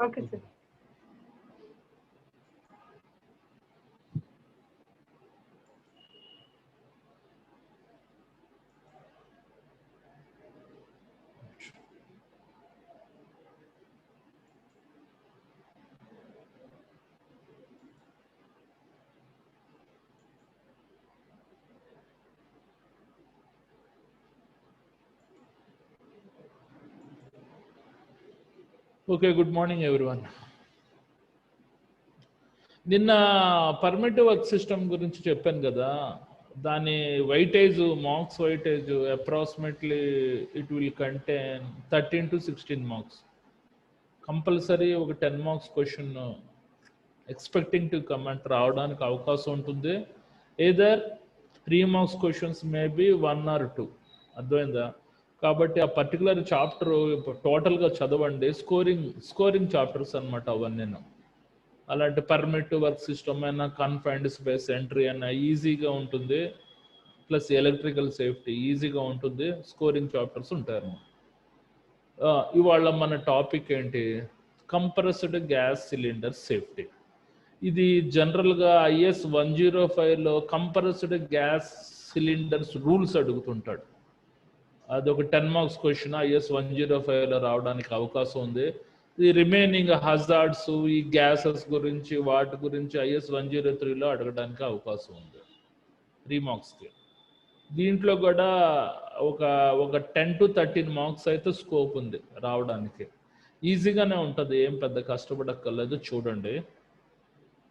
Okay sir. Okay, good morning everyone. నిన్న పర్మిటివ్ work system గురించి చెప్పాను కదా, దాని weightage marks weightage approximately it will contain 13 to 16 marks. Compulsory ఒక 10 marks question expecting to comment రావడానికి అవకాశం ఉంటుంది. Either 3 marks questions maybe 1 or 2. అర్థమైందా? కాబట్టి ఆ పర్టికులర్ చాప్టర్ టోటల్గా చదవండి. స్కోరింగ్ చాప్టర్స్ అనమాట అవన్నీ. అలాంటి పర్మిటివ్ వర్క్ సిస్టమ్ అయినా, కన్ఫైన్డ్ స్పేస్ ఎంట్రీ అయినా ఈజీగా ఉంటుంది. ప్లస్ ఎలక్ట్రికల్ సేఫ్టీ ఈజీగా ఉంటుంది. స్కోరింగ్ చాప్టర్స్ ఉంటాయి. ఇవాళ మన టాపిక్ ఏంటి? Compressed gas cylinder safety. ఇది జనరల్గా IS 105లో కంప్రెస్డ్ గ్యాస్ సిలిండర్స్ రూల్స్ అడుగుతుంటాడు. అదొక 10 మార్క్స్ క్వశ్చన్ IS 105లో రావడానికి అవకాశం ఉంది. ఈ రిమైనింగ్ హజార్డ్స్, ఈ గ్యాసెస్ గురించి వాటి గురించి IS 103లో అడగడానికి అవకాశం ఉంది 3 మార్క్స్కి. దీంట్లో కూడా ఒక 10 to 13 మార్క్స్ అయితే స్కోప్ ఉంది రావడానికి. ఈజీగానే ఉంటుంది, ఏం పెద్ద కష్టపడక్కర్లేదు.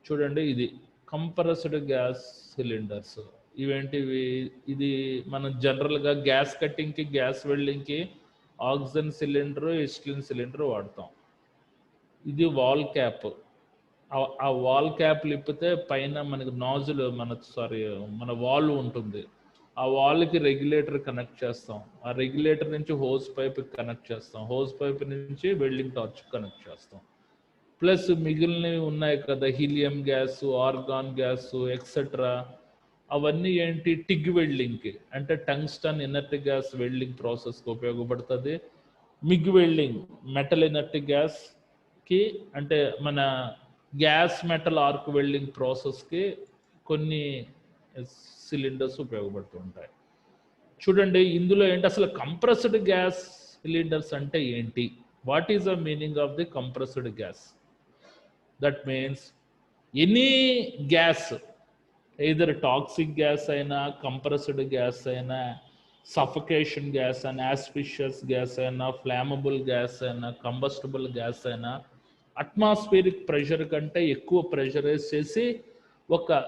చూడండి ఇది కంప్రెస్డ్ గ్యాస్ సిలిండర్స్. ఇవేంటివి? ఇది మనం జనరల్గా గ్యాస్ కట్టింగ్కి, గ్యాస్ వెల్డింగ్కి ఆక్సిజన్ సిలిండర్, ఎస్టిలిన్ సిలిండర్ వాడతాం. ఇది వాల్ క్యాప్. ఆ వాల్ క్యాప్ లిప్పితే పైన మనకి నాజుల్ మన వాల్ ఉంటుంది. ఆ వాల్కి రెగ్యులేటర్ కనెక్ట్ చేస్తాం. ఆ రెగ్యులేటర్ నుంచి హోస్ పైప్ కనెక్ట్ చేస్తాం. హోస్ పైప్ నుంచి వెల్డింగ్ టార్చ్ కనెక్ట్ చేస్తాం. ప్లస్ మిగిలినవి ఉన్నాయి కదా, helium gas, organ gas etcetera. అవన్నీ ఏంటి? టిగ్ వెల్డింగ్కి, అంటే టంగ్స్టన్ ఇనర్ట్ గ్యాస్ వెల్డింగ్ ప్రాసెస్కి ఉపయోగపడుతుంది. మిగ్ వెల్డింగ్ మెటల్ ఇనర్ట్ గ్యాస్కి, అంటే మన గ్యాస్ మెటల్ ఆర్క్ వెల్డింగ్ ప్రాసెస్కి కొన్ని సిలిండర్స్ ఉపయోగపడుతుంటాయి. చూడండి ఇందులో ఏంటి అసలు కంప్రెస్డ్ గ్యాస్ సిలిండర్స్ అంటే ఏంటి? What is the meaning of the compressed gas? That means any gas, either toxic gas అయినా, compressed gas అయినా, suffocation gas అయినా, aspicious gas అయినా, flammable gas అయినా, combustible gas అయినా, అట్మాస్ఫియరిక్ ప్రెషర్ కంటే ఎక్కువ ప్రెషరైజ్ చేసి ఒక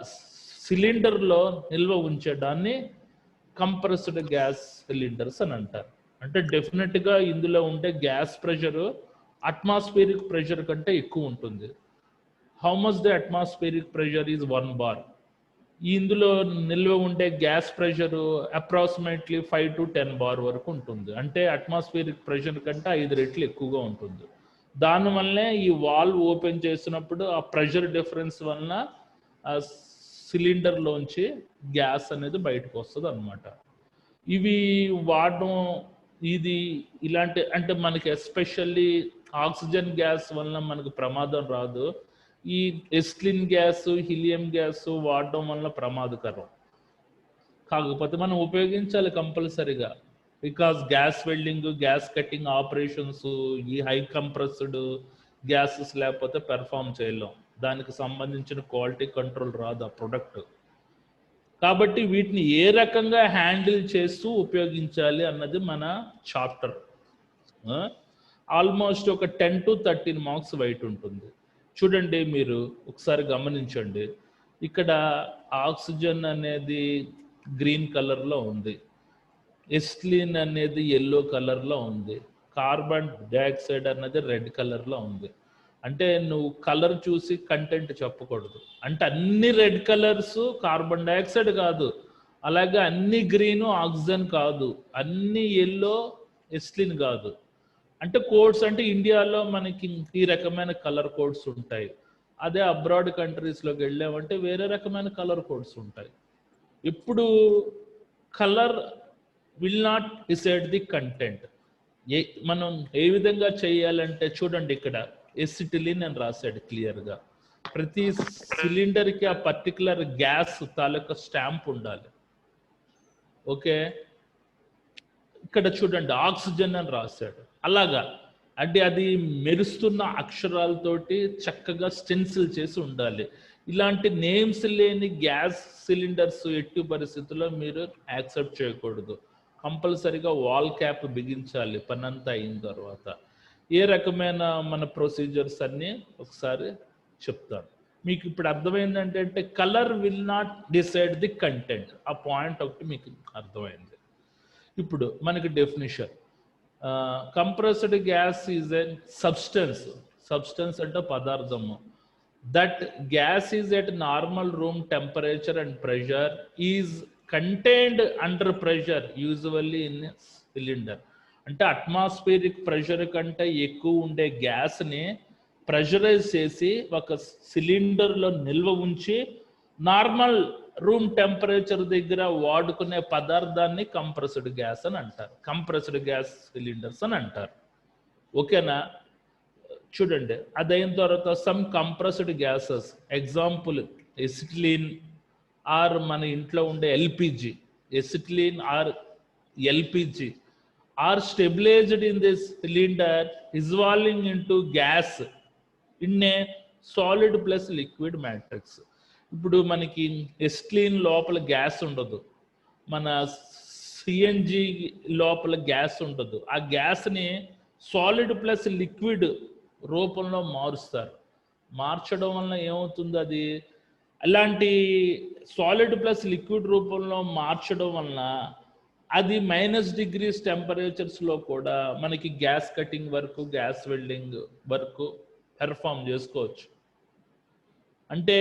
సిలిండర్లో నిల్వ ఉంచడాన్ని కంప్రెస్డ్ గ్యాస్ సిలిండర్స్ అని అంటారు. అంటే డెఫినెట్గా ఇందులో ఉండే గ్యాస్ ప్రెషరు అట్మాస్ఫియరిక్ ప్రెషర్ కంటే ఎక్కువ ఉంటుంది. How much the atmospheric pressure is 1 bar. ఇందులో నిల్వ ఉండే gas pressure approximately 5 to 10 bar వరకు ఉంటుంది. అంటే అట్మాస్ఫియరిక్ ప్రెషర్ కంటే 5 రెట్లు ఎక్కువగా ఉంటుంది. దానివల్లనే ఈ వాల్వ్ ఓపెన్ చేసినప్పుడు ఆ ప్రెషర్ డిఫరెన్స్ వలన ఆ సిలిండర్లోంచి గ్యాస్ అనేది బయటకు వస్తుంది అన్నమాట. ఇవి వాడడం ఇలాంటి, అంటే మనకి ఎస్పెషల్లీ ఆక్సిజన్ గ్యాస్ వలన మనకు ప్రమాదం రాదు. ఈ ఎస్టిలిన్ గ్యాస్, హీలియం గ్యాస్ వాడడం వల్ల ప్రమాదకరం. కాకపోతే మనం ఉపయోగించాలి కంపల్సరీగా. Because gas welding, gas cutting operations, ఈ హై కంప్రెస్డ్ గ్యాసెస్ లేకపోతే పెర్ఫామ్ చేయలేం. దానికి సంబంధించిన క్వాలిటీ కంట్రోల్ రాదు ఆ ప్రొడక్ట్. కాబట్టి వీటిని ఏ రకంగా హ్యాండిల్ చేస్తూ ఉపయోగించాలి అన్నది మన చాప్టర్. ఆల్మోస్ట్ ఒక 10 to 13 మార్క్స్ వైట్ ఉంటుంది. చూడండి, మీరు ఒకసారి గమనించండి. ఇక్కడ ఆక్సిజన్ అనేది గ్రీన్ కలర్లో ఉంది, ఎస్టిలిన్ అనేది ఎల్లో కలర్లో ఉంది, కార్బన్ డైఆక్సైడ్ అన్నది రెడ్ కలర్లో ఉంది. అంటే నువ్వు కలర్ చూసి కంటెంట్ చెప్పకూడదు. అంటే అన్ని రెడ్ కలర్స్ కార్బన్ డైఆక్సైడ్ కాదు, అలాగే అన్ని గ్రీను ఆక్సిజన్ కాదు, అన్ని ఎల్లో ఎస్టిలిన్ కాదు. అంటే కోడ్స్ అంటే ఇండియాలో మనకి ఈ రకమైన కలర్ కోడ్స్ ఉంటాయి. అదే అబ్రాడ్ కంట్రీస్లోకి వెళ్ళామంటే వేరే రకమైన కలర్ కోడ్స్ ఉంటాయి. ఇప్పుడు colour will not decide the content. మనం ఏ విధంగా చేయాలంటే చూడండి, ఇక్కడ ఎసిటిలిన్ అని రాశాడు క్లియర్గా. ప్రతి సిలిండర్కి ఆ పర్టికులర్ గ్యాస్ తాలూకా స్టాంప్ ఉండాలి. ఓకే, ఇక్కడ చూడండి ఆక్సిజన్ అని రాశాడు. అలాగా అంటే అది మెరుస్తున్న అక్షరాలతోటి చక్కగా స్టెన్సిల్ చేసి ఉండాలి. ఇలాంటి నేమ్స్ లేని గ్యాస్ సిలిండర్స్ ఎట్టి పరిస్థితుల్లో మీరు యాక్సెప్ట్ చేయకూడదు. కంపల్సరీగా వాల్ క్యాప్ బిగించాలి పనంతా అయిన తర్వాత. ఏ రకమైన మన ప్రొసీజర్స్ అన్నీ ఒకసారి చెప్తాను. మీకు ఇప్పుడు అర్థమైందంటే colour will not decide the content. ఆ పాయింట్ ఒకటి మీకు అర్థమైంది. ఇప్పుడు మనకి definition, compressed gas is a substance అంటే పదార్థము. That gas is at normal room temperature and pressure is contained under pressure usually in cylinder. అంటే అట్మాస్ఫియరిక్ ప్రెషర్ కంటే ఎక్కువ ఉండే గ్యాస్ని ప్రెషరైజ్ చేసి ఒక సిలిండర్లో నిల్వ ఉంచి నార్మల్ రూమ్ టెంపరేచర్ దగ్గర వాడుకునే పదార్థాన్ని కంప్రెస్డ్ గ్యాస్ అని అంటారు. కంప్రెస్డ్ గ్యాస్ సిలిండర్స్ అని అంటారు. ఓకేనా? చూడండి, అదైన తర్వాత some compressed gases, example acetylene or మన ఇంట్లో ఉండే LPG. Acetylene or LPG are stabilized in this cylinder involving into gas in a solid plus liquid matrix. ఇప్పుడు మనకి ఎసిటిలిన్ లోపల గ్యాస్ ఉండదు, మన సిఎన్జి లోపల గ్యాస్ ఉండదు. ఆ గ్యాస్ని సాలిడ్ ప్లస్ లిక్విడ్ రూపంలో మారుస్తారు. మార్చడం వలన ఏమవుతుంది, అది అలాంటి సాలిడ్ ప్లస్ లిక్విడ్ రూపంలో మార్చడం వలన అది -డిగ్రీస్ టెంపరేచర్స్లో కూడా మనకి gas cutting work, gas welding work perform చేసుకోవచ్చు. అంటే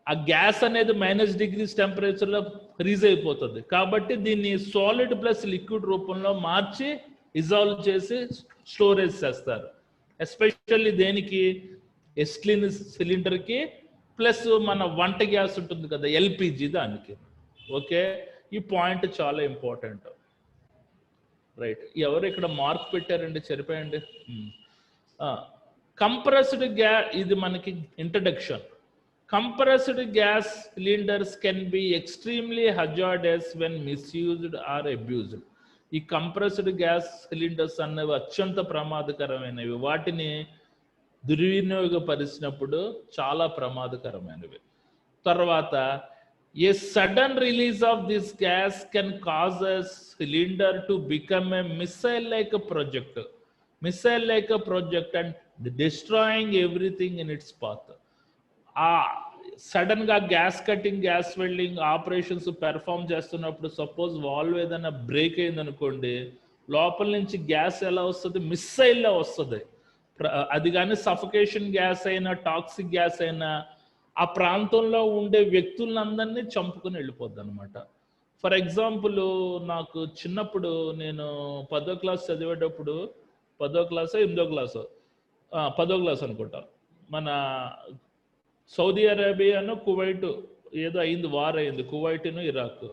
ఆ గ్యాస్ అనేది -డిగ్రీస్ టెంపరేచర్లో ఫ్రీజ్ అయిపోతుంది. కాబట్టి దీన్ని సాలిడ్ ప్లస్ లిక్విడ్ రూపంలో మార్చి డిజాల్వ్ చేసి స్టోరేజ్ చేస్తారు. ఎస్పెషల్లీ దేనికి, ఎసిటిలిన్ సిలిండర్కి ప్లస్ మన వంట గ్యాస్ ఉంటుంది కదా ఎల్పిజి దానికి. ఓకే, ఈ పాయింట్ చాలా ఇంపార్టెంట్. రైట్, ఎవరు ఇక్కడ మార్క్ పెట్టారండి, సరిపోయండి. కంప్రెస్డ్ గ్యాస్, ఇది మనకి introduction. Compressed gas cylinders can be extremely hazardous when misused or abused. ఈ కంప్రెస్డ్ గ్యాస్ సిలిండర్స్ అనేవి అత్యంత ప్రమాదకరమైనవి. వాటిని దుర్వినియోగపరిచినప్పుడు చాలా ప్రమాదకరమైనవి. తర్వాత ఏ sudden release of this gas can cause a cylinder to become a missile-like project and destroying everything in its path. ఆ sudden గా gas cutting, gas welding operations perform చేస్తున్నప్పుడు సపోజ్ వాల్వ్ ఏదైనా బ్రేక్ అయింది అనుకోండి, లోపల నుంచి గ్యాస్ ఎలా వస్తుంది, మిస్సైల్లా వస్తుంది. అది కానీ సఫకేషన్ గ్యాస్ అయినా టాక్సిక్ గ్యాస్ అయినా ఆ ప్రాంతంలో ఉండే వ్యక్తులందరినీ చంపుకొని వెళ్ళిపోద్ది అనమాట. ఫర్ ఎగ్జాంపుల్, నాకు చిన్నప్పుడు నేను 10వ క్లాస్ చదివేటప్పుడు, 10వ క్లాసో 8వ క్లాసో, 10వ క్లాస్ అనుకుంటా, మన సౌదీ అరేబియాను కువైట్ ఏదో అయింది, వార్ అయింది, కువైట్ను ఇరాక్.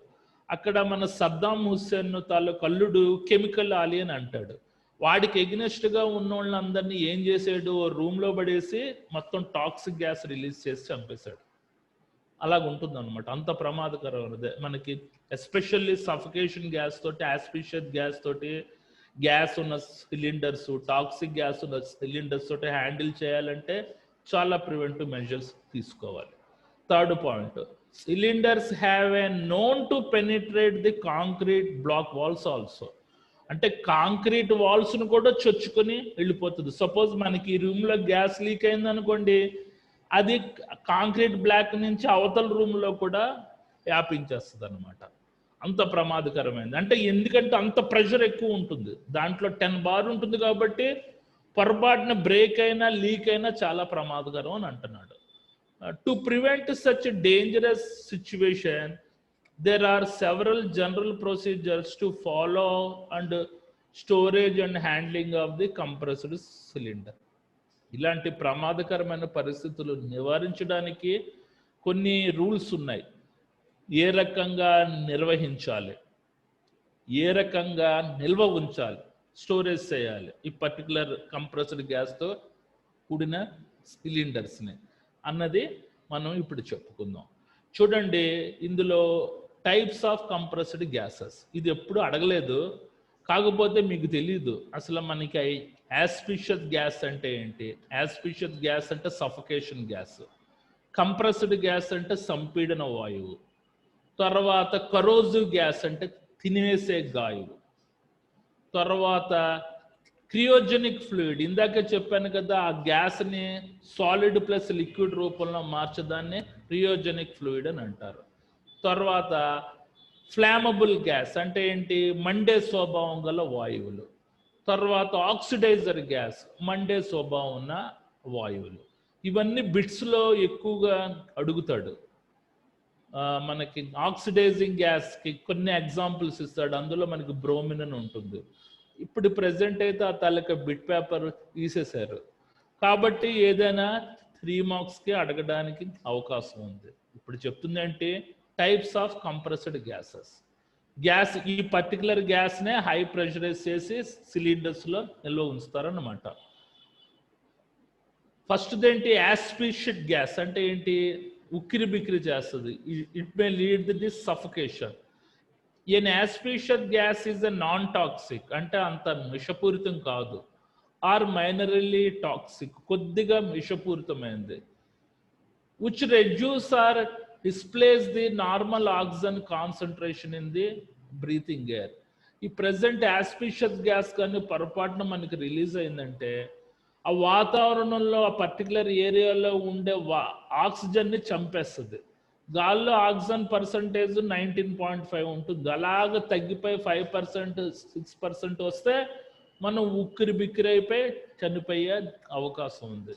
అక్కడ మన సద్దాం హుస్సేన్ తాలూకు అల్లుడు కెమికల్ ఆలి అని అంటాడు. వాడికి ఎగ్నెస్ట్గా ఉన్న వాళ్ళందరినీ ఏం చేసాడు, రూమ్లో పడేసి మొత్తం టాక్సిక్ గ్యాస్ రిలీజ్ చేసి చంపేశాడు. అలాగుంటుంది అనమాట, అంత ప్రమాదకరమైనది మనకి. ఎస్పెషల్లీ సఫకేషన్ గ్యాస్ తోటి, ఆస్పిషియస్ గ్యాస్ తోటి, గ్యాస్ ఉన్న సిలిండర్స్, టాక్సిక్ గ్యాస్ ఉన్న సిలిండర్స్ తోటి హ్యాండిల్ చేయాలంటే చాలా ప్రివెంటివ్ మెజర్స్ తీసుకోవాలి. Third point, cylinders have a known to penetrate the concrete block walls also. అంటే కాంక్రీట్ వాల్స్ను కూడా చొచ్చుకొని వెళ్ళిపోతుంది. సపోజ్ మనకి ఈ రూమ్లో గ్యాస్ లీక్ అయింది అనుకోండి, అది కాంక్రీట్ బ్లాక్ నుంచి అవతల రూమ్లో కూడా వ్యాపించేస్తుంది అనమాట. అంత ప్రమాదకరమైనది. అంటే ఎందుకంటే అంత ప్రెషర్ ఎక్కువ ఉంటుంది, దాంట్లో 10 బార్ ఉంటుంది కాబట్టి పొరపాటున బ్రేక్ అయినా లీక్ అయినా చాలా ప్రమాదకరం అని అంటున్నాడు. To prevent such dangerous situation there are several general procedures to follow and storage and handling of the compressed cylinder. ఇలాంటి ప్రమాదకరమైన పరిస్థితులు నివారించడానికి కొన్ని రూల్స్ ఉన్నాయి. ఏ రకంగా నిర్వహించాలి, ఏ రకంగా నిల్వ ఉంచాలి, స్టోరేజ్ చేయాలి ఈ పర్టికులర్ కంప్రెస్డ్ గ్యాస్తో కూడిన సిలిండర్స్ని అన్నది మనం ఇప్పుడు చెప్పుకుందాం. చూడండి, ఇందులో టైప్స్ ఆఫ్ కంప్రెస్డ్ గ్యాసెస్ ఇది ఎప్పుడు అడగలేదు, కాకపోతే మీకు తెలీదు అసలు మనకి యాస్పిషియస్ గ్యాస్ అంటే ఏంటి. యాస్పిషియస్ గ్యాస్ అంటే సఫకేషన్ గ్యాస్, కంప్రెస్డ్ గ్యాస్ అంటే సంపీడన వాయువు, తర్వాత కరోజివ్ గ్యాస్ అంటే తినివేసే గాయువు, తర్వాత క్రియోజెనిక్ ఫ్లూయిడ్, ఇందాకే చెప్పాను కదా, ఆ గ్యాస్ని సాలిడ్ ప్లస్ లిక్విడ్ రూపంలో మార్చదాన్ని క్రియోజెనిక్ ఫ్లూయిడ్ అని అంటారు. తర్వాత ఫ్లామబుల్ గ్యాస్ అంటే ఏంటి, మండే స్వభావం గల వాయువులు. తర్వాత ఆక్సిడైజర్ గ్యాస్, మండే స్వభావం ఉన్న వాయువులు. ఇవన్నీ బిట్స్లో ఎక్కువగా అడుగుతాడు. మనకి ఆక్సిడైజింగ్ గ్యాస్కి కొన్ని ఎగ్జాంపుల్స్ ఇస్తాడు, అందులో మనకి బ్రోమిన్ అని ఉంటుంది. ఇప్పుడు ప్రెసెంట్ అయితే ఆ తాలూకా బిట్ పేపర్ తీసేశారు, కాబట్టి ఏదైనా 3 మార్క్స్కి అడగడానికి అవకాశం ఉంది. ఇప్పుడు చెప్తుంది అంటే types of compressed gases. Gas, ఈ పర్టికులర్ గ్యాస్నే హై ప్రెషరైజ్ చేసి సిలిండర్స్లో నిల్వ ఉంచుతారన్నమాట. ఫస్ట్ ఏంటి, యాస్పిషియస్ గ్యాస్ అంటే ఏంటి, ఉక్కిరి బిక్కిరి చేస్తుంది. It may lead the suffocation. An asphyxiant gas is a non toxic అంటే అంత విషపూరితం కాదు, ఆర్ మైనరల్లీ టాక్సిక్ కొద్దిగా విషపూరితమైనది. Which reduce or displace the normal oxygen concentration in the breathing air. ఈ ప్రెసెంట్ యాస్పిషియస్ గ్యాస్ కానీ పొరపాటున మనకి రిలీజ్ అయిందంటే ఆ వాతావరణంలో ఆ పర్టికులర్ ఏరియాలో ఉండే ఆక్సిజన్ని చంపేస్తుంది. గాల్లో ఆక్సిజన్ పర్సంటేజ్ 19.5 ఉంటుంది, అలాగ తగ్గిపోయి 5%, 6% వస్తే మనం ఉక్కిరి బిక్కిరి అయిపోయి చనిపోయే అవకాశం ఉంది.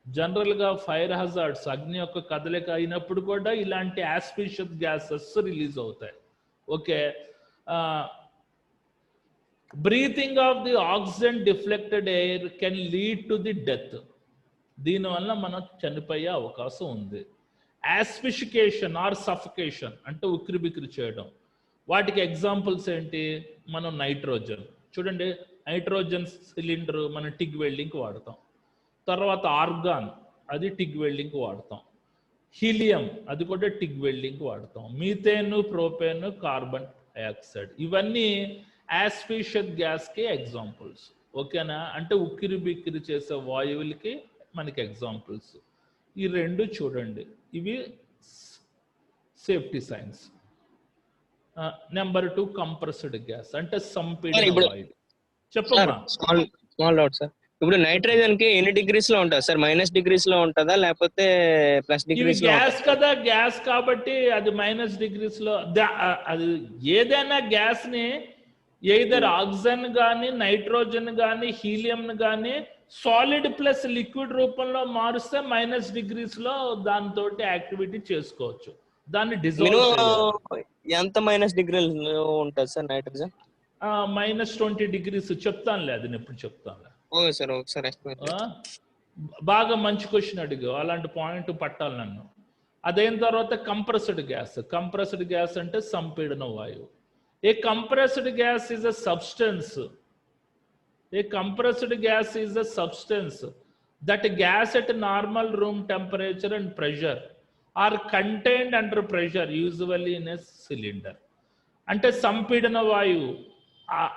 జనరల్గా ఫైర్ హజార్డ్స్, అగ్ని యొక్క కదలిక అయినప్పుడు కూడా ఇలాంటి యాస్పిషియస్ గ్యాసెస్ రిలీజ్ అవుతాయి. Okay, breathing of the oxygen deflected air can lead to the death. దీనివల్ల మనం చనిపోయే అవకాశం ఉంది. యాస్పిషికేషన్ ఆర్ సఫకేషన్ అంటే ఉక్కిరి బిక్కిరి చేయడం. వాటికి ఎగ్జాంపుల్స్ ఏంటి, మనం నైట్రోజన్, చూడండి నైట్రోజన్ సిలిండర్ మనం టిగ్ వెల్డింగ్కి వాడతాం. తర్వాత ఆర్గాన్, అది టిగ్ వెల్డింగ్కి వాడతాం. హీలియం, అది కూడా టిగ్ వెల్డింగ్కి వాడతాం. మీథేన్, ప్రోపేన్, కార్బన్ డైఆక్సైడ్, ఇవన్నీ యాస్పిషియస్ గ్యాస్కి ఎగ్జాంపుల్స్. ఓకేనా, అంటే ఉక్కిరి బిక్కిరి చేసే వాయువులకి మనకి ఎగ్జాంపుల్స్. ఈ రెండు చూడండి, ఇవి safety science. Number 2 compressed gas అంటే సంపీడన వాయువు. చెప్పమ్మా. స్మాల్ డౌట్ సార్, ఇప్పుడు నైట్రోజన్ కి ఎన్ని డిగ్రీస్ లో ఉంటుంది సార్? -, డిగ్రీస్ లో ఉంటుందా లేకపోతే +? గ్యాస్ కదా, గ్యాస్ కాబట్టి అది -డిగ్రీస్ లో. అది ఏదైనా గ్యాస్ ని ఎయిదర్ ఆక్సిజన్ కానీ, నైట్రోజన్ కానీ, హీలియం కానీ సాలిడ్ ప్లస్ లిక్విడ్ రూపంలో మారుస్తే -డిగ్రీస్ లో దాంతో యాక్టివిటీ చేసుకోవచ్చు. దాన్ని డిజాల్వ్ ఎంత -డిగ్రీలో ఉంటుంది సార్ నైట్రోజన్? -20 డిగ్రీస్ చెప్తానులే, అది నేను ఎప్పుడు చెప్తానులే. ఓకే సార్, ఒకసారి బాగా మంచి క్వశ్చన్ అడిగావు, అలాంటి పాయింట్ పట్టాలి నన్ను. అదైన తర్వాత కంప్రెస్డ్ గ్యాస్. కంప్రెస్డ్ గ్యాస్ అంటే సంపీడన వాయువు. A compressed gas is a substance. A compressed gas is a substance that gas at normal room temperature and pressure are contained under pressure, usually in a cylinder. అంటే సంపీడన వాయువు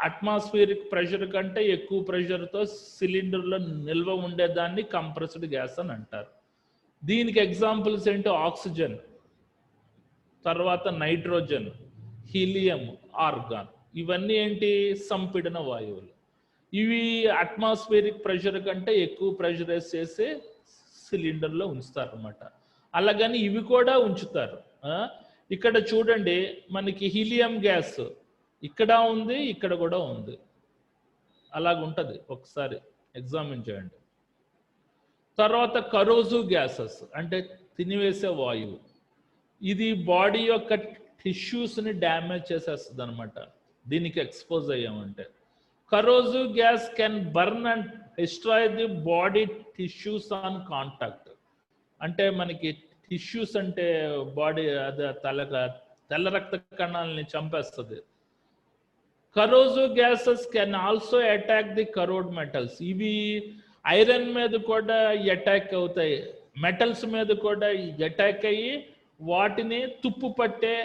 atmospheric pressure కంటే ఎక్కువ ప్రెషర్తో సిలిండర్లో నిల్వ ఉండేదాన్ని కంప్రెస్డ్ గ్యాస్ అని అంటారు. దీనికి ఎగ్జాంపుల్స్ ఏంటి, ఆక్సిజన్, తర్వాత నైట్రోజన్, హీలియం, ఆర్గాన్, ఇవన్నీ ఏంటి సంపీడన వాయువులు. ఇవి అట్మాస్ఫియరిక్ ప్రెషర్ కంటే ఎక్కువ ప్రెషరైజ్ చేసి సిలిండర్లో ఉంచుతారు అన్నమాట. అలాగని ఇవి కూడా ఉంచుతారు. ఇక్కడ చూడండి, మనకి హీలియం గ్యాస్ ఇక్కడ ఉంది, ఇక్కడ కూడా ఉంది, అలాగుంటుంది, ఒకసారి ఎగ్జామిన్ చేయండి. తర్వాత కరోజివ్ గ్యాసెస్ అంటే తినివేసే వాయువు. ఇది బాడీ యొక్క టిష్యూస్ని డ్యామేజ్ చేసేస్తుంది అనమాట, దీనికి expose అయ్యామంటే. Corrosive gas can burn and destroy the body tissues on contact. అంటే మనకి టిష్యూస్ అంటే బాడీ అదే తెల్ల రక్త కణాలని చంపేస్తుంది. Corrosive gases can also attack the corrode metals. ఇవి ఐరన్ మీద కూడా అటాక్ అవుతాయి, మెటల్స్ మీద కూడా అటాక్ అయ్యి వాటిని తుప్పు పట్టే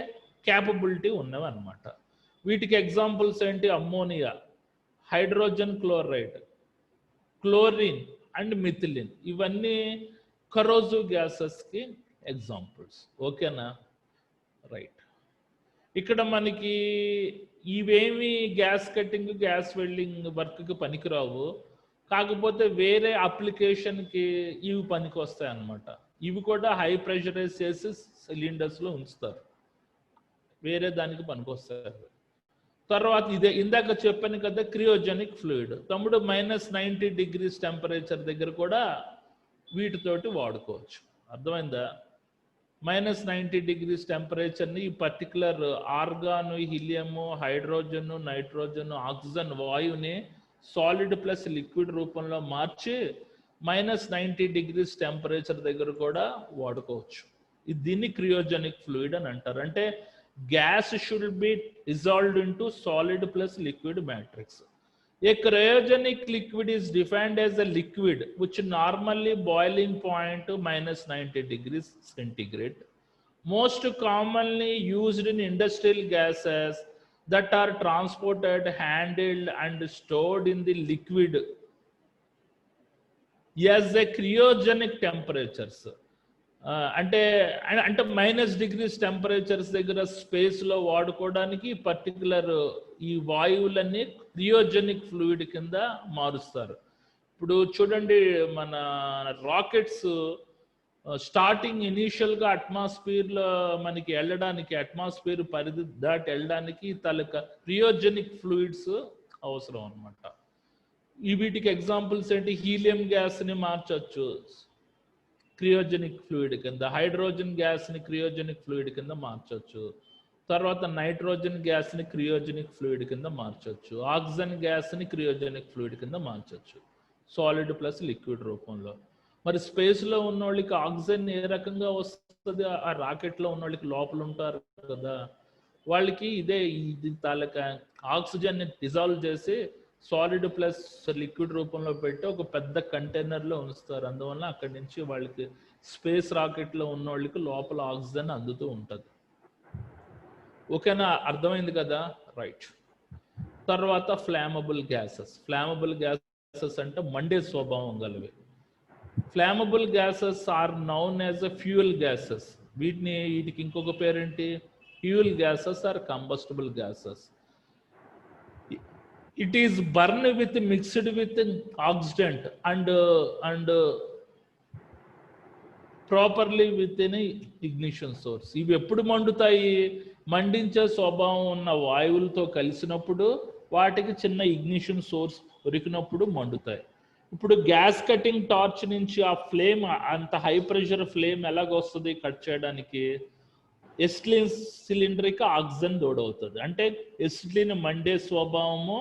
క్యాపబిలిటీ ఉన్నవి అనమాట. వీటికి ఎగ్జాంపుల్స్ ఏంటి? Ammonia, hydrogen chloride, chlorine and methylene, ఇవన్నీ కరోజివ్ గ్యాసెస్కి ఎగ్జాంపుల్స్. ఓకేనా? రైట్. ఇక్కడ మనకి ఇవేమి గ్యాస్ కట్టింగ్, గ్యాస్ వెల్డింగ్ వర్క్కి పనికిరావు, కాకపోతే వేరే అప్లికేషన్కి ఇవి పనికి వస్తాయి అన్నమాట. ఇవి కూడా హై ప్రెషరైజ్ చేసి సిలిండర్స్లో ఉంచుతారు, వేరే దానికి పనికొస్తారు. తర్వాత ఇదే ఇందాక చెప్పాను కదా, క్రియోజెనిక్ ఫ్లూయిడ్. తమ్ముడు -90 degrees టెంపరేచర్ దగ్గర కూడా వీటితోటి వాడుకోవచ్చు. అర్థమైందా? -90 degrees టెంపరేచర్ని ఈ particular organ, helium, hydrogen, nitrogen, oxygen వాయువుని సాలిడ్ ప్లస్ లిక్విడ్ రూపంలో మార్చి -90 degrees టెంపరేచర్ దగ్గర కూడా వాడుకోవచ్చు. దీన్ని క్రియోజెనిక్ ఫ్లూయిడ్ అని అంటారు. అంటే gas should be dissolved into solid plus liquid matrix. A cryogenic liquid is defined as a liquid which normally boiling point -90 degrees centigrade, most commonly used in industrial gases that are transported, handled and stored in the liquid as a cryogenic temperatures. అంటే -degrees temperatures దగ్గర స్పేస్లో వాడుకోవడానికి particular ఈ వాయువులన్నీ క్రియోజెనిక్ fluid కింద మారుస్తారు. ఇప్పుడు చూడండి, మన రాకెట్స్ స్టార్టింగ్ ఇనీషియల్గా అట్మాస్ఫియర్లో మనకి వెళ్ళడానికి, అట్మాస్ఫియర్ పరిధి దాటి వెళ్ళడానికి తాలూకా క్రియోజెనిక్ ఫ్లూయిడ్స్ అవసరం అనమాట. వీటికి ఎగ్జాంపుల్స్ ఏంటి? హీలియం గ్యాస్ని మార్చవచ్చు క్రియోజెనిక్ ఫ్లూయిడ్ కింద, హైడ్రోజన్ గ్యాస్ని క్రియోజెనిక్ ఫ్లూయిడ్ కింద మార్చవచ్చు, తర్వాత నైట్రోజన్ గ్యాస్ని క్రియోజెనిక్ ఫ్లూయిడ్ కింద మార్చవచ్చు, ఆక్సిజన్ గ్యాస్ని క్రియోజెనిక్ ఫ్లూయిడ్ కింద మార్చవచ్చు సాలిడ్ ప్లస్ లిక్విడ్ రూపంలో. మరి స్పేస్లో ఉన్న వాళ్ళకి ఆక్సిజన్ ఏ రకంగా వస్తుంది? ఆ రాకెట్లో ఉన్న వాళ్ళకి లోపల ఉంటారు కదా, వాళ్ళకి ఇది తాలూకా ఆక్సిజన్ని డిజాల్వ్ చేసి సాలిడ్ ప్లస్ లిక్విడ్ రూపంలో పెట్టి ఒక పెద్ద కంటైనర్లో ఉంచుతారు. అందువల్ల అక్కడి నుంచి వాళ్ళకి స్పేస్ రాకెట్లో ఉన్న వాళ్ళకి లోపల ఆక్సిజన్ అందుతూ ఉంటుంది. ఓకేనా? అర్థమైంది కదా? రైట్. తర్వాత ఫ్లామబుల్ గ్యాసెస్. ఫ్లామబుల్ గ్యాసెస్ అంటే మండే స్వభావం గలవి. Flammable gases are known as a fuel gases. వీటికి ఇంకొక పేరేంటి? Fuel gases are combustible gases. It is burned with mixed with oxidant and properly within ignition source. ఇవి ఎప్పుడు మండుతాయి? మండించే స్వభావం ఉన్న వాయువులతో కలిసినప్పుడు, వాటికి చిన్న ఇగ్నిషన్ సోర్స్ దొరికినప్పుడు మండుతాయి. ఇప్పుడు గ్యాస్ కటింగ్ టార్చ్ నుంచి ఆ ఫ్లేమ్, అంత హై ప్రెషర్ ఫ్లేమ్ ఎలాగొస్తుంది కట్ చేయడానికి? ఎస్టిలిన్ సిలిండర్కి ఆక్సిజన్ తోడవుతుంది. అంటే ఎస్టిలిన్ మండే స్వభావము,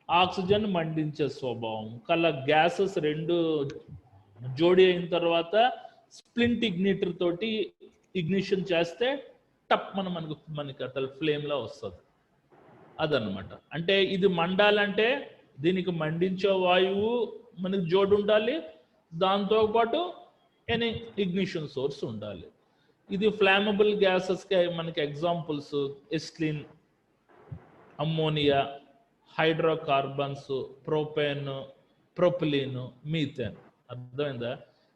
ఆక్సిజన్ మండించే స్వభావం కల గ్యాసెస్ రెండు జోడి అయిన తర్వాత స్ప్లింట్ ఇగ్నిటర్ తోటి ఇగ్నిషన్ చేస్తే టప్ మనకి అసలు ఫ్లేమ్లో వస్తుంది. అదనమాట. అంటే ఇది మండాలంటే దీనికి మండించే వాయువు మనకి జోడు ఉండాలి, దాంతోపాటు ఎనీ ఇగ్నిషన్ సోర్స్ ఉండాలి. ఇది ఫ్లామబుల్ గ్యాసెస్కి మనకి examples acetylene, ammonia, hydrocarbons, propane, propylene, methane. అర్థమైందా?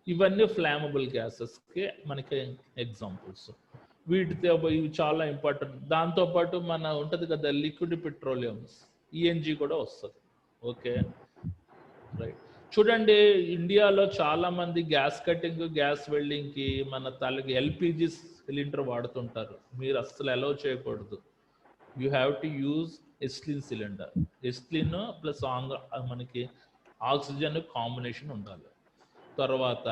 ఇవన్నీ ఫ్లామబుల్ గ్యాసెస్కి మనకి ఎగ్జాంపుల్స్. వీటితో ఇవి చాలా ఇంపార్టెంట్. దాంతోపాటు ఉంటుంది కదా లిక్విడ్ పెట్రోలియంస్, ఈఎన్జి కూడా వస్తుంది. Okay, right. చూడండి, ఇండియాలో చాలా మంది గ్యాస్ కటింగ్, గ్యాస్ వెల్డింగ్కి మన తలకి ఎల్పిజి సిలిండర్ వాడుతుంటారు. మీరు అస్సలు అలౌ చేయకూడదు. You have to use acetylene cylinder. Acetylene plus మనకి ఆక్సిజన్ కాంబినేషన్ ఉండాలి. తర్వాత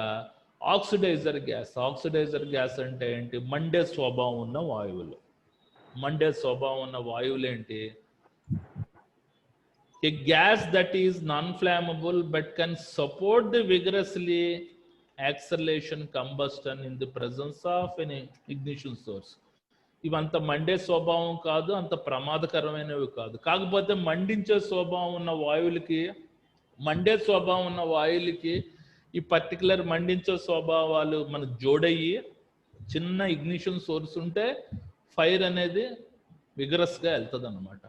ఆక్సిడైజర్ గ్యాస్. ఆక్సిడైజర్ గ్యాస్ అంటే ఏంటి? మండే స్వభావం ఉన్న వాయువులు. మండే స్వభావం ఉన్న వాయువులు ఏంటి? A gas that is non-flammable but can support the vigorously acceleration combustion in the presence of an ignition source. ఇవంత మండే స్వభావం కాదు, అంత ప్రమాదకరమైనవి కాదు. కాకపోతే మండించే స్వభావం ఉన్న వాయువులకి మండే స్వభావం ఉన్న వాయువులకి ఈ పర్టికులర్ మండించే స్వభావాలు మనకు జోడయ్యి చిన్న ఇగ్నిషన్ సోర్స్ ఉంటే ఫైర్ అనేది విగరస్గా వెళ్తుంది అనమాట.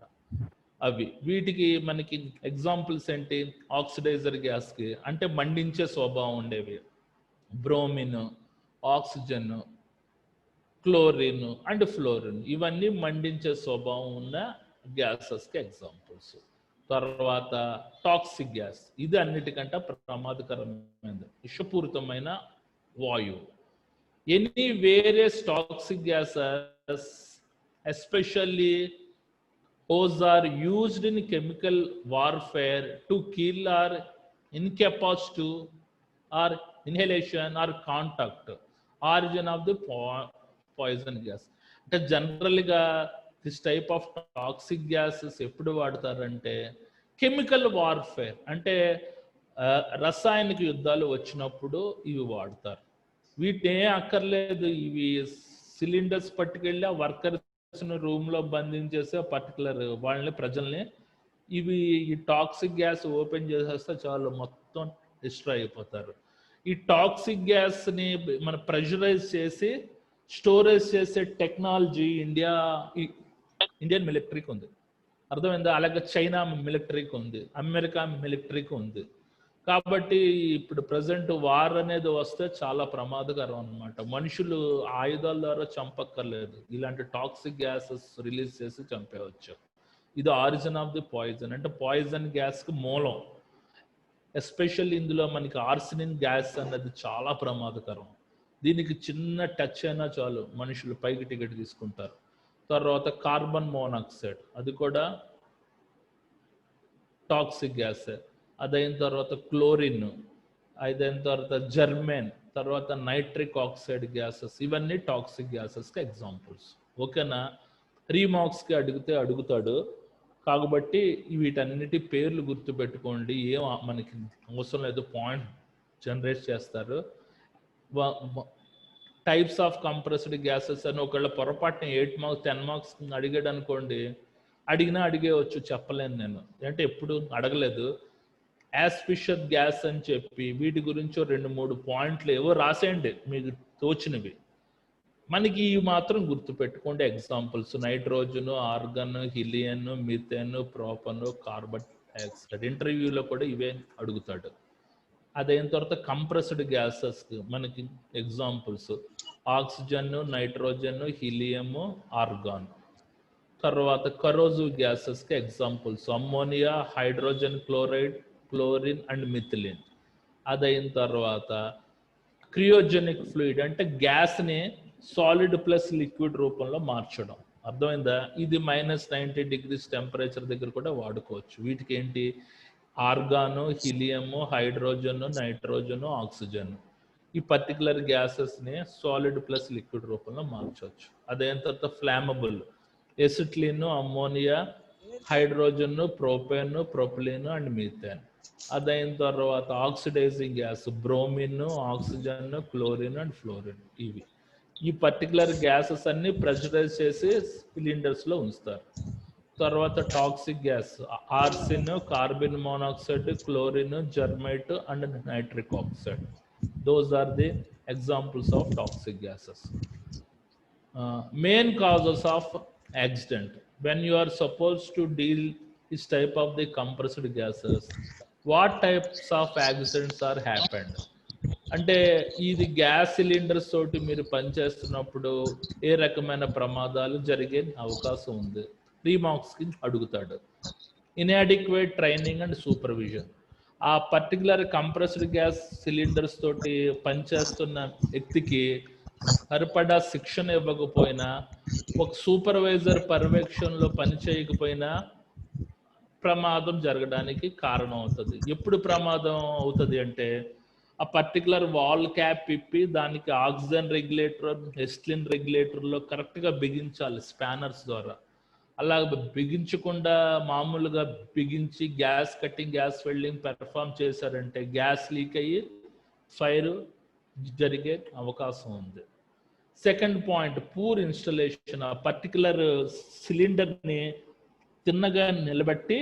అవి వీటికి మనకి ఎగ్జాంపుల్స్ ఏంటి? ఆక్సిడైజర్ గ్యాస్కి అంటే మండించే స్వభావం ఉండేవి bromine, oxygen, chlorine and fluorine, ఇవన్నీ మండించే స్వభావం ఉన్న గ్యాసెస్కి ఎగ్జాంపుల్స్. తర్వాత టాక్సిక్ గ్యాస్, ఇది అన్నిటికంటే ప్రమాదకరమైనది, విషపూరితమైన వాయువు. Any various toxic gases especially those are used in chemical warfare to kill or incapacity or inhalation or contact. Origin of the poison gas. అంటే జనరల్గా this type of toxic gases ఎప్పుడు వాడతారంటే chemical warfare, అంటే రసాయనిక యుద్ధాలు వచ్చినప్పుడు ఇవి వాడతారు. వీటిని ఏం అక్కర్లేదు, ఇవి సిలిండర్స్ పట్టుకెళ్ళి ఆ వర్కర్ రూమ్ లో బంధించేసి పర్టికులర్ వాళ్ళని ప్రజల్ని ఇవి ఈ టాక్సిక్ గ్యాస్ ఓపెన్ చేసేస్తే చాలు మొత్తం డిస్ట్రాయ్ అయిపోతారు. ఈ టాక్సిక్ గ్యాస్ ని మన ప్రెషరైజ్ చేసి స్టోరేజ్ చేసే టెక్నాలజీ ఇండియన్ మిలిటరీకి ఉంది, అర్థమైందా? అలాగే చైనా మిలిటరీకి ఉంది, అమెరికా మిలిటరీకి ఉంది. కాబట్టి ఇప్పుడు ప్రజెంట్ వార్ అనేది వస్తే చాలా ప్రమాదకరం అనమాట. మనుషులు ఆయుధాల ద్వారా చంపక్కర్లేదు, ఇలాంటి టాక్సిక్ గ్యాసెస్ రిలీజ్ చేసి చంపేవచ్చు. ఇది ఆరిజిన్ ఆఫ్ ది పాయిజన్, అంటే పాయిజన్ గ్యాస్కి మూలం. ఎస్పెషల్లీ ఇందులో మనకి ఆర్సినిన్ గ్యాస్ అనేది చాలా ప్రమాదకరం. దీనికి చిన్న టచ్ అయినా చాలు మనుషులు పైకి టికెట్ తీసుకుంటారు. తర్వాత కార్బన్ మోనాక్సైడ్, అది కూడా టాక్సిక్ గ్యాస్. అదైన తర్వాత క్లోరిన్, అదైన తర్వాత జర్మేన్, తర్వాత నైట్రిక్ ఆక్సైడ్ గ్యాసెస్, ఇవన్నీ టాక్సిక్ గ్యాసెస్కి ఎగ్జాంపుల్స్. ఓకేనా? రీమార్క్స్కి అడుగుతాడు కాబట్టి వీటన్నిటి పేర్లు గుర్తుపెట్టుకోండి, ఏం మనకి అవసరం లేదు, పాయింట్ జనరేట్ చేస్తారు. టైప్స్ ఆఫ్ కంప్రెస్డ్ గ్యాసెస్ అని ఒకవేళ పొరపాటున 8 మార్క్స్ 10 మార్క్స్ అడిగాడు అనుకోండి, అడిగేవచ్చు, చెప్పలేను నేను, అంటే ఎప్పుడు అడగలేదు. యాస్పిషియస్ గ్యాస్ అని చెప్పి వీటి గురించి 2-3 పాయింట్లు ఏవో రాసేయండి మీకు తోచినవి. మనకి ఇవి మాత్రం గుర్తుపెట్టుకోండి examples: nitrogen, argon, helium, methane, propane, carbon dioxide. ఇంటర్వ్యూలో కూడా ఇవే అడుగుతాడు. అదైన తర్వాత కంప్రెస్డ్ గ్యాసెస్ మనకి examples: oxygen, nitrogen, helium, argon. తర్వాత కరోజివ్ గ్యాసెస్కి examples: ammonia, hydrogen chloride, chlorine and methylene. అదైన తర్వాత క్రియోజెనిక్ ఫ్లూయిడ్, అంటే గ్యాస్ని సాలిడ్ ప్లస్ లిక్విడ్ రూపంలో మార్చడం, అర్థమైందా? ఇది -90 degrees టెంపరేచర్ దగ్గర కూడా వాడుకోవచ్చు. వీటికి ఏంటి? Argon, helium, hydrogen, nitrogen, oxygen. ఈ పర్టికులర్ గ్యాసెస్ని సాలిడ్ ప్లస్ లిక్విడ్ రూపంలో మార్చవచ్చు. అదైన తర్వాత flammable: acetylene, ammonia, hydrogen, propane, propylene and methane. అదైన తర్వాత oxidizing gas: bromine, oxygen, chlorine and fluorine. ఇవి ఈ పర్టికులర్ గ్యాసెస్ అన్ని ప్రెషరైజ్ చేసి సిలిండర్స్లో ఉంచుతారు. తర్వాత toxic gas: arsine, carbon monoxide, chlorine, germane and nitric oxide. Those are the examples of toxic gases. Main causes of accident: when you are supposed to deal this type of the compressed gases, what types of accidents are happened? అంటే ఇది gas cylinders తోటి మీరు పనిచేస్తున్నప్పుడు ఏ రకమైన ప్రమాదాలు జరిగే అవకాశం ఉంది? రీమార్క్స్కి అడుగుతాడు. ఇన్అడిక్వేట్ ట్రైనింగ్ అండ్ సూపర్విజన్: ఆ పర్టికులర్ కంప్రెస్డ్ గ్యాస్ సిలిండర్స్ తోటి పనిచేస్తున్న వ్యక్తికి సరిపడా శిక్షణ ఇవ్వకపోయినా, ఒక సూపర్వైజర్ పర్యవేక్షణలో పని చేయకపోయినా ప్రమాదం జరగడానికి కారణం అవుతుంది. ఎప్పుడు ప్రమాదం అవుతుంది అంటే ఆ పర్టికులర్ వాల్ క్యాప్ ఇప్పి దానికి ఆక్సిజన్ రెగ్యులేటర్, ఎస్టిలిన్ రెగ్యులేటర్లో కరెక్ట్గా బిగించాలి స్పానర్స్ ద్వారా. అలా బిగించకుండా మామూలుగా బిగించి gas cutting, gas welding perform చేశారంటే గ్యాస్ లీక్ అయ్యి ఫైర్ జరిగే అవకాశం ఉంది. Second point: poor installation. ఆ పర్టికులర్ సిలిండర్ని తిన్నగా నిలబెట్టి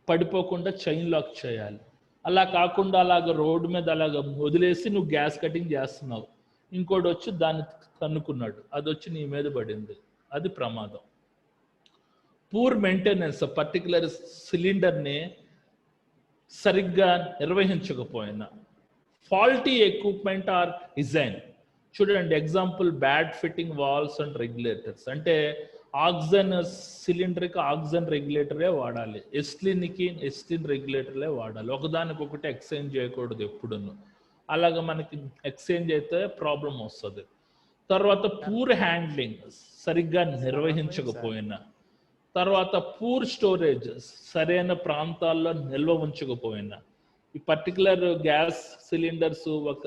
పడిపోకుండా చైన్ లాక్ చేయాలి. అలా కాకుండా అలాగ రోడ్డు మీద అలాగ వదిలేసి నువ్వు గ్యాస్ కటింగ్ చేస్తున్నావు, ఇంకోటి వచ్చి దాన్ని తన్నుకున్నాడు, అది వచ్చి నీ మీద పడింది, అది ప్రమాదం. పూర్ మెయింటెనెన్స్ పర్టికులర్ సిలిండర్ని సరిగ్గా నిర్వహించకపోయినా, ఫాల్టీ ఎక్విప్మెంట్ ఆర్ డిజైన్. చూడండి example bad fitting valves and regulators. అంటే ఆక్సిజన్ సిలిండర్కి ఆక్సిజన్ రెగ్యులేటరే వాడాలి, ఎస్లిన్కి ఎస్లిన్ రెగ్యులేటర్లే వాడాలి, ఒకదానికొకటి ఎక్స్చేంజ్ చేయకూడదు ఎప్పుడును. అలాగ మనకి ఎక్స్చేంజ్ అయితే ప్రాబ్లం వస్తుంది. తర్వాత పూర్ హ్యాండ్లింగ్, సరిగ్గా నిర్వహించకపోయినా. తర్వాత పూర్ స్టోరేజ్, సరైన ప్రాంతాల్లో నిల్వ ఉంచకపోయినా. ఈ పర్టికులర్ గ్యాస్ సిలిండర్స్ ఒక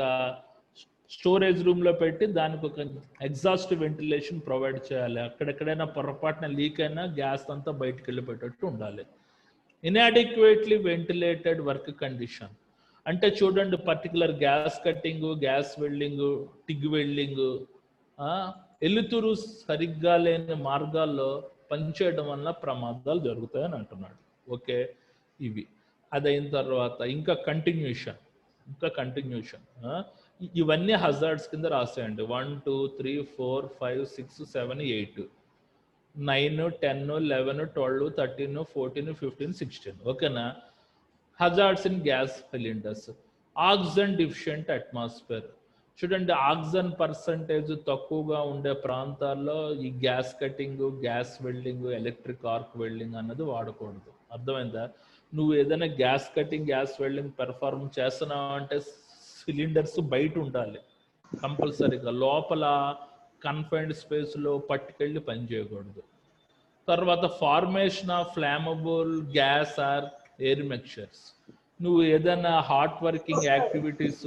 స్టోరేజ్ రూమ్లో పెట్టి దానికి ఒక ఎగ్జాస్ట్ వెంటిలేషన్ ప్రొవైడ్ చేయాలి, అక్కడెక్కడైనా పొరపాటున లీక్ అయినా గ్యాస్ అంతా బయటకు వెళ్ళిపోయేటట్టు ఉండాలి. ఇన్అడిక్వేట్లీ వెంటిలేటెడ్ వర్క్ కండిషన్, అంటే చూడండి particular gas cutting, gas welding, TIG welding, ఎలుతురు సరిగ్గా లేని మార్గాల్లో పనిచేయడం వల్ల ప్రమాదాలు జరుగుతాయని అంటున్నాడు. ఓకే, ఇవి అదైన తర్వాత ఇంకా కంటిన్యూషన్ ఇవన్నీ హజార్డ్స్ కింద రాసేయండి. 1 2 3 4 5 6 7 8 9 10 11 12 13 14 15 16. ఓకేనా? Hazards in gas cylinders. Oxygen deficient atmosphere. చూడండి ఆక్సిజన్ పర్సంటేజ్ తక్కువగా ఉండే ప్రాంతాల్లో ఈ gas cutting, gas welding, electric arc welding అన్నది వాడకూడదు. అర్థమైందా? నువ్వు ఏదైనా gas cutting, gas welding perform చేస్తున్నావు అంటే సిలిండర్స్ బయట ఉండాలి కంపల్సరీగా, లోపల కన్ఫైన్డ్ స్పేస్లో పట్టుకెళ్ళి పని చేయకూడదు. తర్వాత formation of flammable gas or air mixtures. నువ్వు ఏదైనా hot working activities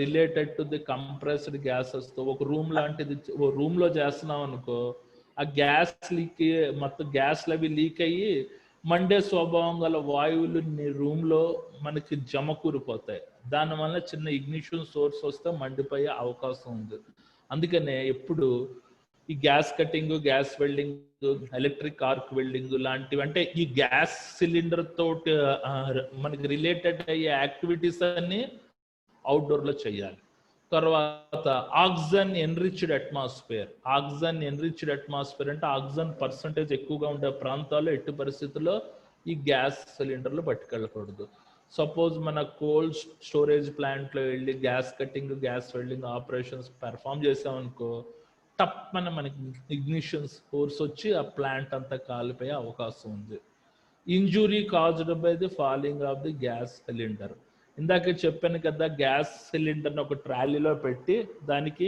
related to the compressed గ్యాసెస్తో ఒక రూమ్ లాంటిది రూమ్లో చేస్తున్నావు అనుకో, ఆ గ్యాస్ లీక్ మొత్తం గ్యాస్లు అవి లీక్ అయ్యి మండే స్వభావం గల వాయువులు నీ రూమ్లో మనకి జమకూరిపోతాయి. దానివల్ల చిన్న ఇగ్నిషన్ సోర్స్ వస్తే మండిపోయే అవకాశం ఉంది. అందుకనే ఎప్పుడు ఈ gas cutting, gas welding, electric arc welding లాంటివి, అంటే ఈ గ్యాస్ సిలిండర్ తోటి మనకి రిలేటెడ్ అయ్యే యాక్టివిటీస్ అన్ని అవుట్డోర్లో చేయాలి. తర్వాత oxygen enriched atmosphere. Oxygen enriched atmosphere అంటే ఆక్సిజన్ పర్సంటేజ్ ఎక్కువగా ఉండే ప్రాంతాల్లో ఎట్టి పరిస్థితుల్లో ఈ గ్యాస్ సిలిండర్లు పట్టుకెళ్ళకూడదు. సపోజ్ మన కోల్డ్ స్టోరేజ్ ప్లాంట్లో వెళ్ళి gas cutting, gas welding operations perform చేసామనుకో, తప్పన మనకి ఇగ్నిషన్ ఫోర్స్ వచ్చి ఆ ప్లాంట్ అంతా కాలిపోయే అవకాశం ఉంది. Injury caused by the falling of the gas cylinder. ఇందాక చెప్పాను కదా, గ్యాస్ సిలిండర్ని ఒక ట్రాలీలో పెట్టి దానికి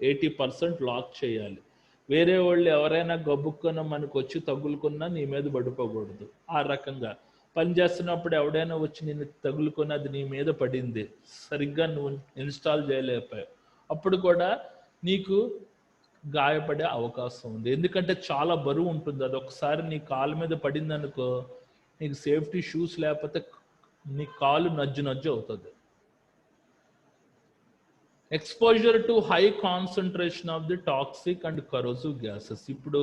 80% లాక్ చేయాలి. వేరే వాళ్ళు ఎవరైనా గబుక్కున మనకు వచ్చి తగులుకున్నా నీ మీద పడిపోకూడదు. ఆ రకంగా పనిచేస్తున్నప్పుడు ఎవడైనా వచ్చి నేను తగులుకొని అది నీ మీద పడింది, సరిగ్గా నువ్వు ఇన్స్టాల్ చేయలేకపోయావు, అప్పుడు కూడా నీకు గాయపడే అవకాశం ఉంది. ఎందుకంటే చాలా బరువు ఉంటుంది అది. ఒకసారి నీ కాలు మీద పడింది అనుకో, నీకు సేఫ్టీ షూస్ లేకపోతే నీ కాలు నజ్జు అవుతుంది. Exposure to high concentration of the toxic and corrosive gases. ఇప్పుడు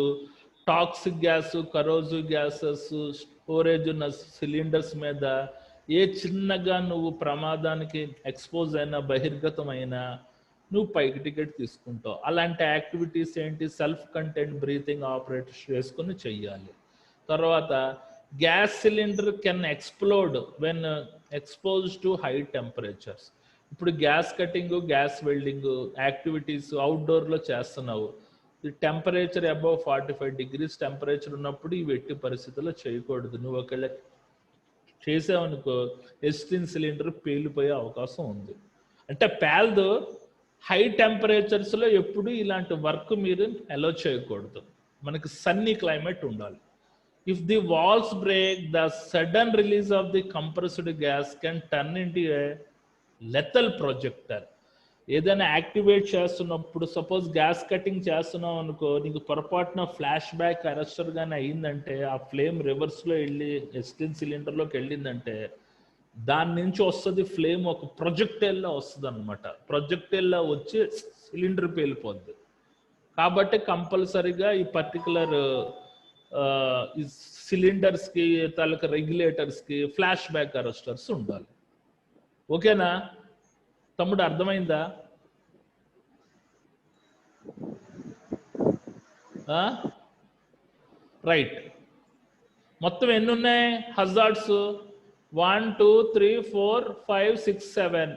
toxic gas, corrosive gases storage ఉన్న సిలిండర్స్ మీద ఏ చిన్నగా నువ్వు ప్రమాదానికి ఎక్స్పోజ్ అయినా, బహిర్గతం అయినా నువ్వు పైకి టికెట్ తీసుకుంటావు. అలాంటి యాక్టివిటీస్ ఏంటి? సెల్ఫ్ కంటెంట్ బ్రీతింగ్ ఆపరేట్ చేసుకుని చెయ్యాలి. తర్వాత gas cylinder can explode when expose to high temperatures. ఇప్పుడు gas cutting, gas welding activities అవుట్డోర్లో చేస్తున్నావు, టెంపరేచర్ అబౌవ్ 45 degrees టెంపరేచర్ ఉన్నప్పుడు ఇవి ఎట్టి పరిస్థితుల్లో చేయకూడదు. నువ్వు ఒకవేళ చేసావనుకో ఎస్టిన్ సిలిండర్ పేలిపోయే అవకాశం ఉంది. అంటే పేలదు, హై టెంపరేచర్స్లో ఎప్పుడు ఇలాంటి వర్క్ మీరు అలో చేయకూడదు. మనకి సన్నీ క్లైమేట్ ఉండాలి. If the walls break, the sudden release of the compressed gas can turn into a lethal projector. ఏదైనా యాక్టివేట్ చేస్తున్నప్పుడు, సపోజ్ గ్యాస్ కటింగ్ చేస్తున్నావు అనుకో, నీకు పొరపాటున ఫ్లాష్ బ్యాక్ అరెస్టర్ కానీ అయ్యిందంటే, ఆ ఫ్లేమ్ రివర్స్లో వెళ్ళి ఎస్టిన్ సిలిండర్లోకి వెళ్ళిందంటే, దాని నుంచి వస్తుంది ఫ్లేమ్ ఒక ప్రొజెక్టైల్లో వస్తుంది అనమాట. ప్రొజెక్టైల్లో వచ్చి సిలిండర్ పేలిపోద్ది. కాబట్టి కంపల్సరీగా ఈ పర్టికులర్ ఈ సిలిండర్స్కి తాలూకా రెగ్యులేటర్స్కి ఫ్లాష్ బ్యాక్ అరెస్టర్స్ ఉండాలి. ఓకేనా తమ్ముడు, అర్థమైందా? రైట్. మొత్తం ఎన్ని ఉన్నాయి హజార్డ్స్? 1 2 3 4 5 6 7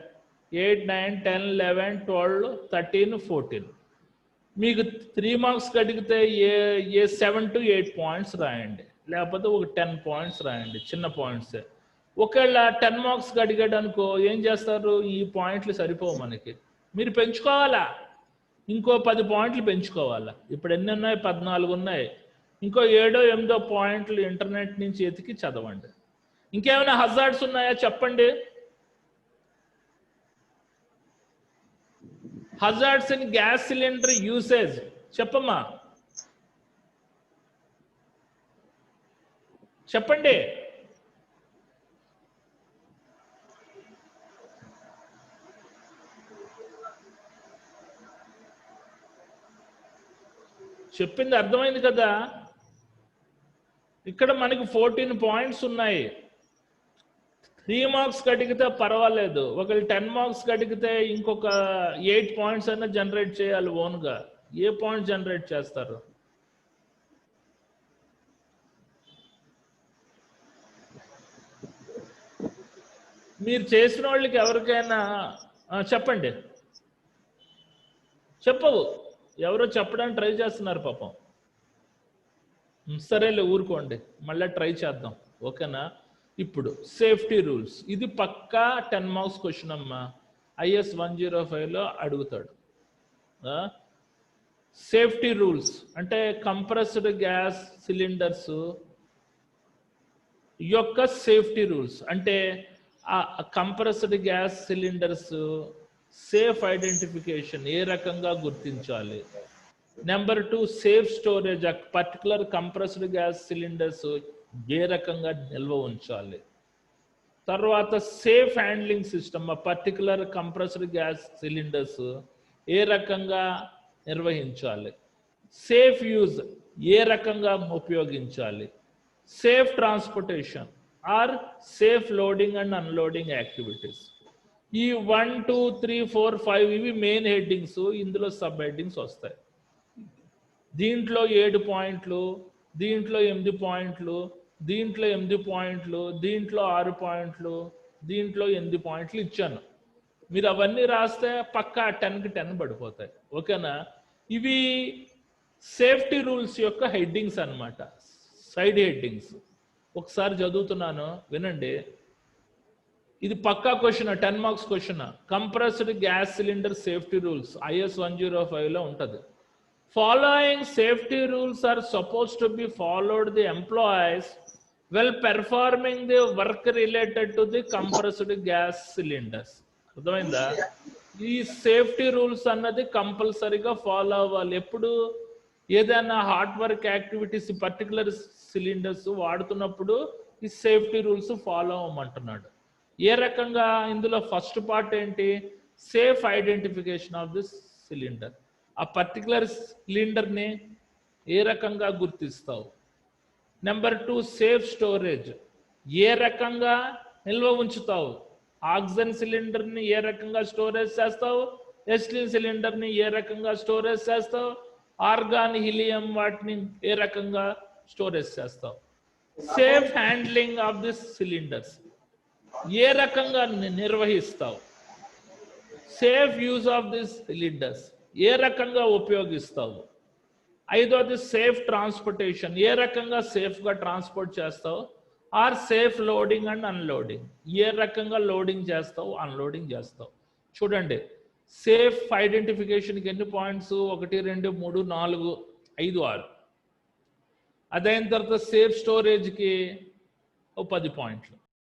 8 9 10 11 12 13 14. మీకు 3 మార్క్స్ అడిగితే ఏ 7 to 8 పాయింట్స్ రాయండి, లేకపోతే ఒక 10 పాయింట్స్ రాయండి, చిన్న పాయింట్సే. ఒకవేళ 10 మార్క్స్ అడిగాడు అనుకో, ఏం చేస్తారు? ఈ పాయింట్లు సరిపోవు మనకి, మీరు పెంచుకోవాలా, ఇంకో 10 పాయింట్లు పెంచుకోవాలా. ఇప్పుడు ఎన్ని ఉన్నాయి? 14 ఉన్నాయి. ఇంకో 7 8 పాయింట్లు ఇంటర్నెట్ నుంచి ఎతికి చదవండి. ఇంకేమైనా హజార్డ్స్ ఉన్నాయా చెప్పండి. Hazards in gas cylinder usage చెప్పమ్మా, చెప్పండి. చెప్పింది అర్థమైంది కదా? ఇక్కడ మనకి 14 పాయింట్స్ ఉన్నాయి. 3 మార్క్స్ అడిగితే పర్వాలేదు, ఒకవేళ 10 మార్క్స్ అడిగితే ఇంకొక 8 పాయింట్స్ అయినా జనరేట్ చేయాలి ఓన్గా. ఏ పాయింట్ జనరేట్ చేస్తారు? మీరు చేసిన వాళ్ళకి ఎవరికైనా చెప్పండి. చెప్పవు, ఎవరో చెప్పడానికి ట్రై చేస్తున్నారు పాపం. సరేలే ఊరుకోండి, మళ్ళీ ట్రై చేద్దాం. ఓకేనా? ఇప్పుడు సేఫ్టీ రూల్స్, ఇది పక్కా 10 మార్క్స్ క్వశ్చన్ అమ్మా, IS 105లో అడుగుతాడు. సేఫ్టీ రూల్స్ అంటే కంప్రెస్డ్ గ్యాస్ సిలిండర్స్ యొక్క సేఫ్టీ రూల్స్ అంటే ఆ compressed gas cylinders safe identification ఏ రకంగా గుర్తించాలి. Number 2 safe storage, particular compressed gas cylinders ఏ రకంగా నిల్వ ఉంచాలి. తర్వాత safe handling system, particular compressed gas cylinders ఏ రకంగా నిర్వహించాలి. సేఫ్ యూజ్ ఏ రకంగా ఉపయోగించాలి. Safe transportation or safe loading and unloading activities. ఈ 1 2 3 4 5 ఇవి మెయిన్ హెడ్డింగ్స్, ఇందులో సబ్ హెడ్డింగ్స్ వస్తాయి. దీంట్లో 7 పాయింట్లు, దీంట్లో 8 పాయింట్లు, దీంట్లో 8 పాయింట్లు, దీంట్లో 6 పాయింట్లు, దీంట్లో 8 పాయింట్లు ఇచ్చాను. మీరు అవన్నీ రాస్తే పక్కా 10కి 10 పడిపోతాయి. ఓకేనా? ఇవి సేఫ్టీ రూల్స్ యొక్క హెడ్డింగ్స్ అన్నమాట, సైడ్ హెడ్డింగ్స్. ఒకసారి చదువుతున్నాను వినండి. ఇది పక్కా question, 10 marks question. Compressed gas cylinder safety rules IS 105లో ఉంటుంది. Following safety rules are supposed to be followed the employees while performing the work related to the compressed gas cylinders. అర్థమైందా? ఈ safety rules అన్నది కంపల్సరీగా follow అవ్వాలి. ఎప్పుడు ఏదైనా hard work activities particular cylinders వాడుతున్నప్పుడు ఈ సేఫ్టీ రూల్స్ ఫాలో అవ్వమంటున్నాడు. ఏ రకంగా? ఇందులో ఫస్ట్ పార్ట్ ఏంటి? Safe identification of this cylinder. ఆ పర్టికులర్ సిలిండర్ని ఏ రకంగా గుర్తిస్తావు. నెంబర్ 2 సేఫ్ స్టోరేజ్, ఏ రకంగా నిల్వ ఉంచుతావు. ఆక్సిజన్ సిలిండర్ని ఏ రకంగా స్టోరేజ్ చేస్తావు, ఎస్టిన్ సిలిండర్ని ఏ రకంగా స్టోరేజ్ చేస్తావు, ఆర్గాన్ హీలియం వాటిని ఏ రకంగా స్టోరేజ్ చేస్తావు. Safe handling of this cylinders ఏ రకంగా నిర్వహిస్తావు. Safe use of this cylinders ఏ రకంగా ఉపయోగిస్తావు. 5వది సేఫ్ ట్రాన్స్పోర్టేషన్, ఏ రకంగా సేఫ్గా ట్రాన్స్పోర్ట్ చేస్తావు. Or safe loading and unloading, ఏ రకంగా లోడింగ్ చేస్తావు, అన్లోడింగ్ చేస్తావు. చూడండి, సేఫ్ ఐడెంటిఫికేషన్కి ఎన్ని పాయింట్స్? 1 2 3 4 5 6. అదైన తర్వాత సేఫ్ స్టోరేజ్కి 10 పాయింట్లు.